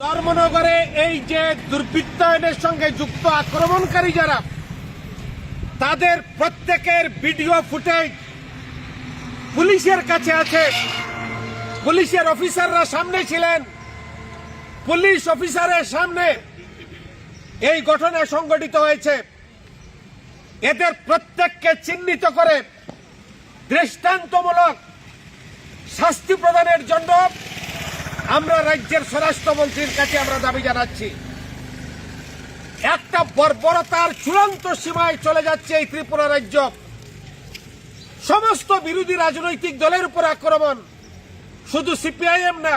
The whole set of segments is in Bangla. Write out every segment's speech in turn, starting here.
ধর্মনগরে এই যে দুর্বৃত্তায়নের সঙ্গে যুক্ত আক্রমণকারী যারা, তাদের প্রত্যেকের ভিডিও ফুটেজ পুলিশের কাছে আছে। পুলিশের অফিসাররা সামনে ছিলেন। পুলিশ অফিসারের সামনে এই ঘটনা সংঘটিত হয়েছে। এদের প্রত্যেককে চিহ্নিত করে দৃষ্টান্তমূলক শাস্তি প্রদানের জন্য আমরা রাজ্যের স্বরাষ্ট্রমন্ত্রীর কাছে আমরা দাবি জানাচ্ছি। একটা বর্বরতার চূড়ান্ত সীমায় চলে যাচ্ছে এই ত্রিপুরা রাজ্য। সমস্ত বিরোধী রাজনৈতিক দলের উপর আক্রমণ, শুধু সিপিআইএম না,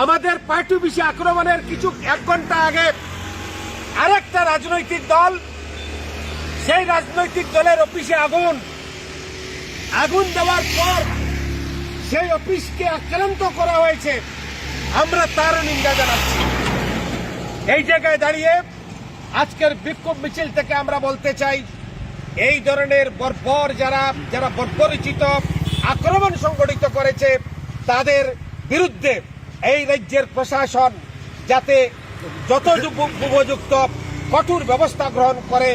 আমাদের পার্টি অফিসে আক্রমণের কিছু 1 ঘন্টা আগে আরেকটা রাজনৈতিক দল, সেই রাজনৈতিক দলের অফিসে আগুন দেওয়ার পর সেই অফিসকে আক্রান্ত করা হয়েছে। আমরা তার নিন্দা জানাচ্ছি। এই জায়গায় দাঁড়িয়ে আজকের বিক্ষোভ মিছিল থেকে আমরা বলতে চাই, এই ধরনের বর্বর যারা বর্বরচিত আক্রমণ সংঘটিত করেছে তাদের বিরুদ্ধে এই রাজ্যের প্রশাসন যাতে যথোপযুক্ত কঠোর ব্যবস্থা গ্রহণ করে।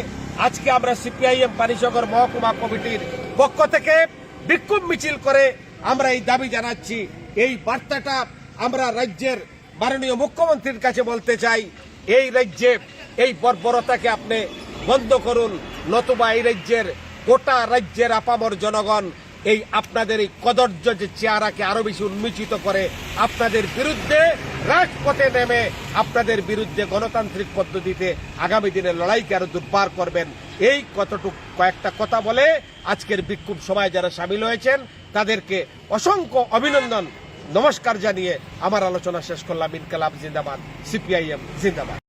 আজকে আমরা সিপিআইএম পানিসাগর মহকুমা কমিটির পক্ষ থেকে বিক্ষোভ মিছিল করে আমরা এই দাবি জানাচ্ছি। এই বার্তাটা আমরা রাজ্যের মাননীয় মুখ্যমন্ত্রীর কাছে বলতে চাই, এই রাজ্যে এই বর্বরতাকে আপনি বন্ধ করুন, নতুবা এই রাজ্যের গোটা রাজ্যের আপামর জনগণ এই আপনাদের এই কদর্য যে চেহারাকে আরো বেশি উন্মোচিত করে আপনাদের বিরুদ্ধে রাজপথে নেমে আপনাদের বিরুদ্ধে গণতান্ত্রিক পদ্ধতিতে আগামী দিনে লড়াইকে আরো দুর্বার করবেন। এই কয়েকটা কথা বলে আজকের বিক্ষোভ সভায় যারা সামিল হয়েছেন তাদেরকে অসংখ্য অভিনন্দন, নমস্কার জানিয়ে আমার আলোচনা শেষ করলাম। ইনকালাব জিন্দাবাদ, সিপিআইএম জিন্দাবাদ।